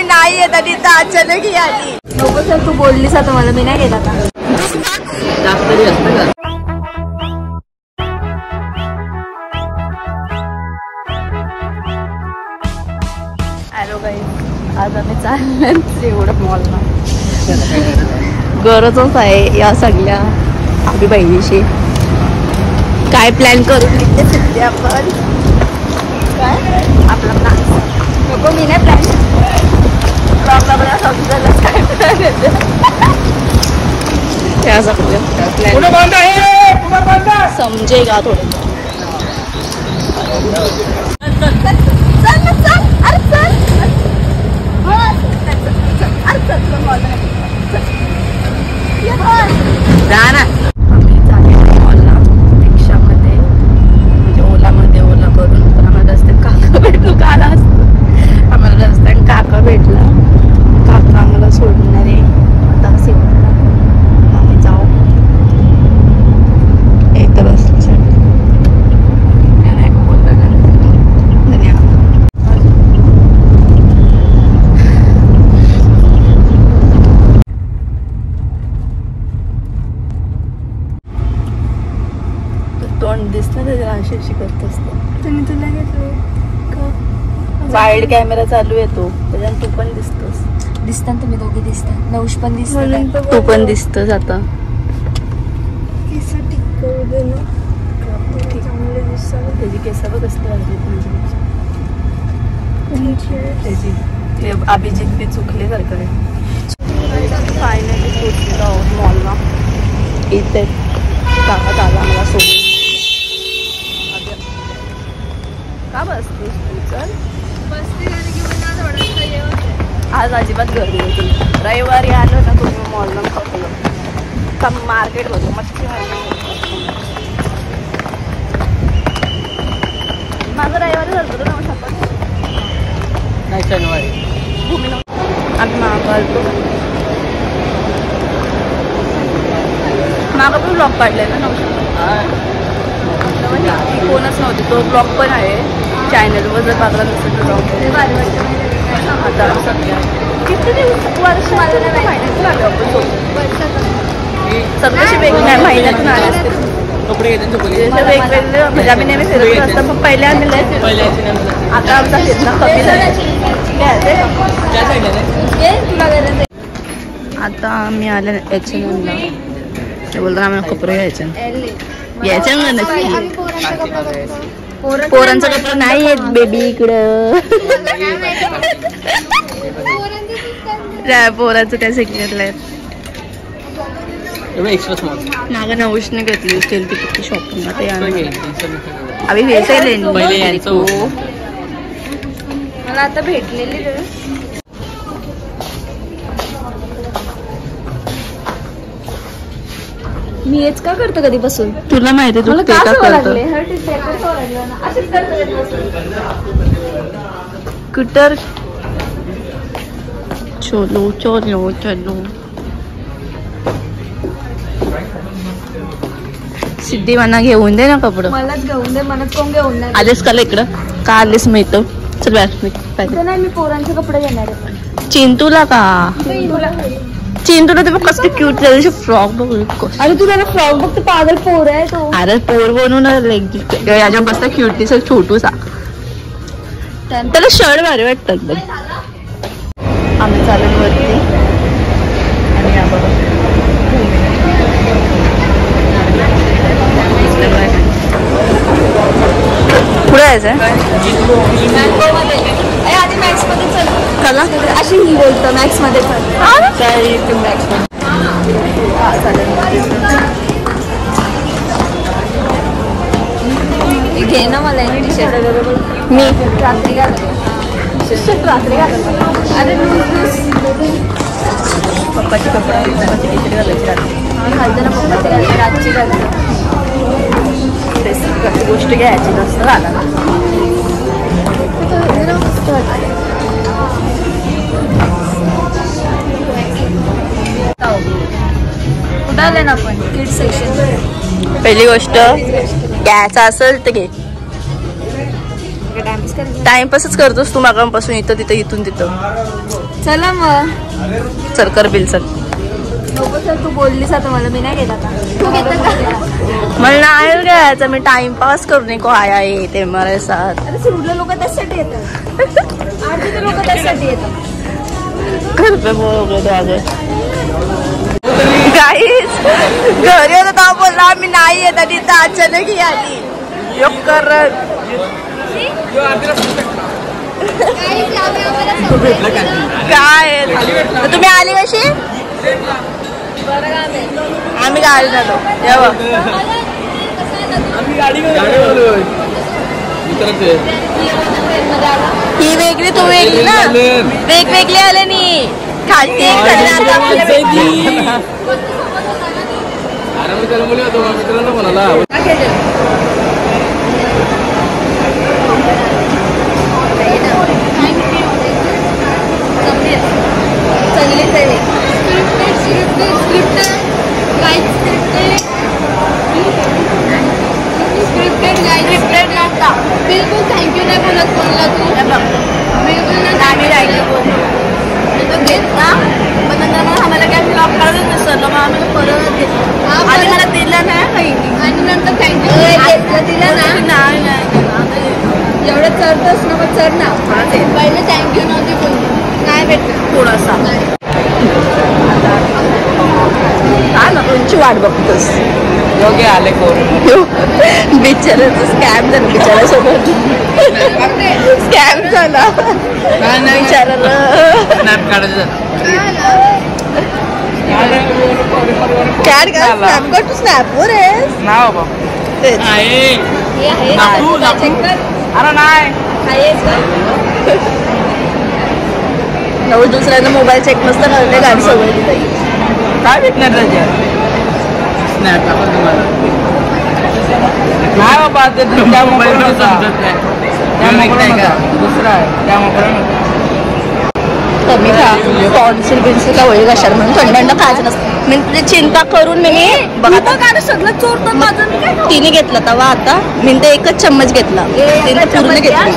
मी नाही येत आणि अचानक ही आली. नको सर, तू बोललीस आता मला, मी नाही गेला का जास्त असतं का. हॅलो गाईज, आज आम्ही चाललो एवढं मॉलला. गरजच आहे या सगळ्या आपली बहिणीशी. काय प्लॅन करून घेतले सध्या आपण. काय आपला प्लॅन नको, मी नाही प्लॅन मला समजायला काय प्लॅन येते या सगळ्या समजेगा थोडं. जा ना. आम्ही चाललो मॉलला रिक्षामध्ये, म्हणजे ओलामध्ये, ओला करून. पण आम्हाला रस्त्यात काका भेटलो. काल असतो आम्हाला रस्त्यात काका भेटला. काका आम्हाला सोडणार आहे आता सिवणला. आम्ही जाऊ एकदा बसण्यासाठी. तोंड दिसतं त्याच्या अशी करत असतं. तुम्ही तुला घेतलं वाईड कॅमेरा चालू येतो त्याच्यानं तू पण दिसतोस. दिसतात तुम्ही दोघे दिसतात. नवश पण दिसत, तू पण दिसतोस आता. त्याची केस बघ असते अभिजित बी चुकले सारखं. फायनली पोचलेलो आहोत मॉलला. इथे काका आला मला सोडून. का बसतेस तू? चल बसते आज अजिबात गर्दी होती. रविवारी आलो ना तुम्ही मॉलला पकडलो का मार्केट होतो मच्छी माझं रविवारी झालं ना शपथ नाही शनिवारी भूमी आम्ही मागवतो. मागं पण ब्लॉग काढलाय ना कोणच नव्हती. तो ब्लॉग पण आहे चॅनलवर, जर बघला नसेल तर ब्लॉग. आता किती वर्ष मला नाही महिन्यातून आलो आपण सगळ्याशी वेगवेगळ्या महिन्यातून आले असते. वेगवेगळे म्हणजे आम्ही नेहमी फिरत असतात. पण पहिल्या आम्ही आता आमचा फिरणं कमी झालं. आता आम्ही आल्या H&Mला. ते बोलताना आम्हाला कपडे घ्यायचे नक्की. पोरांचा कपडा नाही आहेत बेबी इकडं. पोरांचं काय सिक्रेटला आहेत. मागं नवशने घेतली असेल ती किती शॉपिंग. आता आम्ही मला आता भेटलेली मी हेच का करतो कधीपासून. तुला माहिती आहे तुला का लागले. कुटर चलो चलो चलो. सिद्धी मना घेऊन दे ना कपडे. मलाच घेऊन दे. मलाच कोण घेऊन दे. आलेस का इकडं का आलेस मिळतो. चल नाही मी पोरांचे कपडे घेणार आहे. चिंतूला का चिंतूला ते बघ कसं क्यूट झालं फ्रॉक बघ. अरे तू त्याला फ्रॉक बघ. पागल पोर आहे तो. अरे पोर बनवून याच्या मस्त क्यूटनेस छोटूसा. त्याला शर्ट भारी वाटतात बघ. आम्ही चालून वरती आणि या बघा पुढे यायचं आधी मॅक्स मध्ये चल. कला अशी ही बोलतो मॅक्स मध्ये चल. मॅक्स मध्ये घे ना मला टी शर्ट. मी रात्री घालते रात्री घालत. अरे पप्पाची कपडा पप्पाची टी शर्ट घालायची रात्री घालते ना. पप्पाची घालते रातची घालते. गोष्ट घ्यायची जास्त घाला ना. कुठं आले ना आपण किड्स सेक्शन. पहिली गोष्ट घ्यायचं असेल तर घे. टाइमपासच करतोस तू मागापासून. इथं तिथं इथून तिथं चला मग चल कर बिल चल. नको सर तू बोललीस आता मला मी नाही घेता का तू घेता का मला नाही घ्यायचं मी टाइमपास करने को आया है ते मेरे साथ. अरे सिरूरला लोक त्यासाठी येतात आरतीचे लोक त्यासाठी येतात घर पे बोल आगे गाईस घरी होतं तेव्हा बोलला आम्ही नाही येत आणि इथं अचानक ही आली योग करत. काय तुम्ही आली कशी आम्ही गाडी झालो ही वेगळी तू वेगळी ना वेगवेगळी आले नी खालती बिलकुल थँक्यू नाही बोलत कोणला तू बिलकुल नाही राहिली घेत ना पण नंतर मग आम्हाला काय ब्लॉक काढून नसतं मग आम्हाला परत आधी मला दिलं नाही माहिती आणि नंतर थँक्यू दिलं ना एवढं चढतोस ना मग चढ ना पहिले थँक्यू नव्हती बोलली नाही भेटलं थोडासा हा ना तुमची वाट बघतोस योग्य आले कोण बिचाराचं स्कॅम झालं बिचारासोबत स्कॅम झाला बिचाराला स्नॅप काढायचं काय स्नॅप कर तू स्नॅपवर आहेस नाव बाबा अरे नाही नऊ दुसऱ्यांना मोबाईल चेक नसतं करते गाडी सवय दिली काय भेटणार त्याच्यात स्नॅप आपण तुम्हाला नाही बाबा ते त्या मोबाईल समजत नाही त्या मोबाईल का दुसरा आहे त्या मोबाईल कमी खा टॉन्सिल बिन्सिल होईल कशात म्हणून थंड खायचं नसतं मी तुझी चिंता करून मी बघा सगळं चोरतं माझं तिने घेतलं तेव्हा आता मी ते एकच चम्मच घेतला तिने पूर्ण घेतली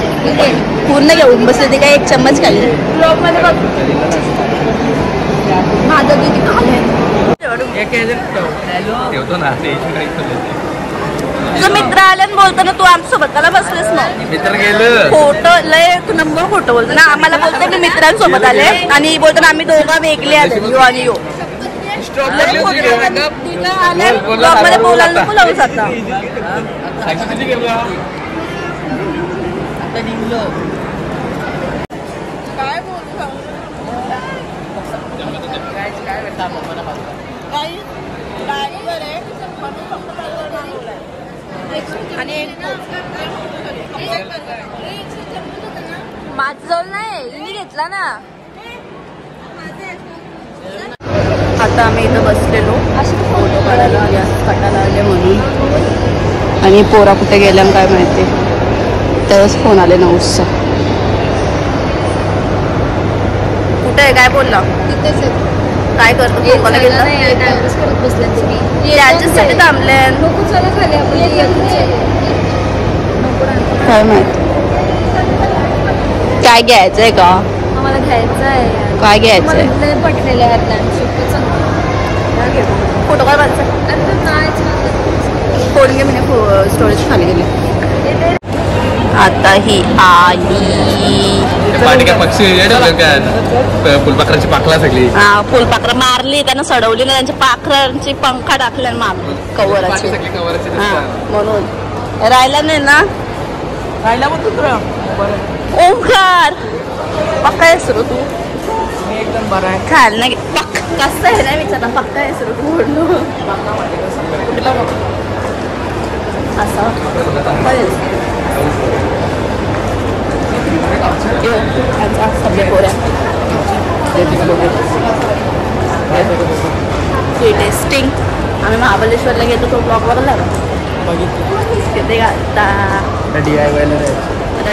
पूर्ण घेऊन बसले ते काय एक चम्मच खाल्ली माझं किती ठेवतो ना तुझं मित्र आल्यानं बोलताना तू आमच्यासोबत त्याला बसलेस मग मित्र गेलं फोटो लय तू नंबर खोटं बोलतो ना आम्हाला बोलतो मी मित्रांसोबत आले आणि बोलताना आम्ही दोघं वेगळे आले यो आणि यो ब्लॉग मध्ये बोलायला नको लावू आता काय माझं जवळ नाही हिने घेतला ना आता आम्ही इथं बसलेलो फोटो काढायला काढायला आले म्हणून आणि पोरा कुठे गेल्या काय माहिती त्यावेळेस फोन आले 9चा कुठे आहे काय बोलला तिथेच काय करतो त्याच्यासाठी थांबले काय माहिती काय घ्यायचंय का आम्हाला घ्यायचं आहे काय घ्यायचंय पटलेले आहेत फोटो काय बांधचा फोन घे म्हणजे स्टोरेज खाली गेले आता ही आली पक्षी फुलपाखराची पाखला सगळी फुलपाखरं मारली त्यांना सडवली ना त्यांच्या पाखरांची पंखा टाकल्या माग कवराची म्हणून राहिला नाही ना राहिला मग तुझं ओंकार पक्का आहे सुरू तू एकदम बरं आहे खायला नाही कसं आहे ना विचारता पक्का आहे सुरू तू असं सगळे पोऱ्या टेस्टिंग आम्ही महाबलेश्वरला गेलो तो ब्लॉग बघला तिथे आता रेडी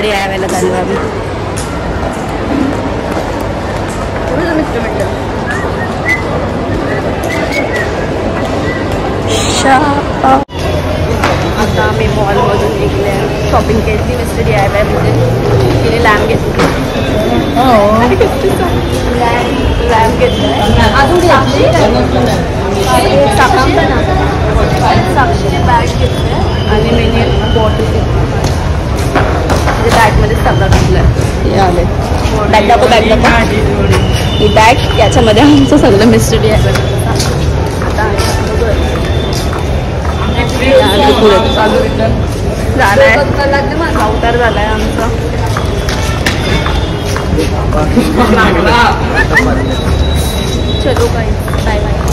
यायला चालू आम्ही मित्र म्हटलं आता आम्ही मॉलमधून निघले शॉपिंग केली मिस्टर DIY मध्ये तिने लॅम्प घेतली रॅम्प घेतलाय. अजून साक्षीने बॅग घेतलाय आणि मी बॉटल घेतली. बॅगमध्ये सगळं घेतलंय. बॅग दाखव बॅग दाखव. ही बॅग याच्यामध्ये आमचं सगळं मिस्टरी आहे. अवतार झालाय आमचा. चलो काही बाय बाय.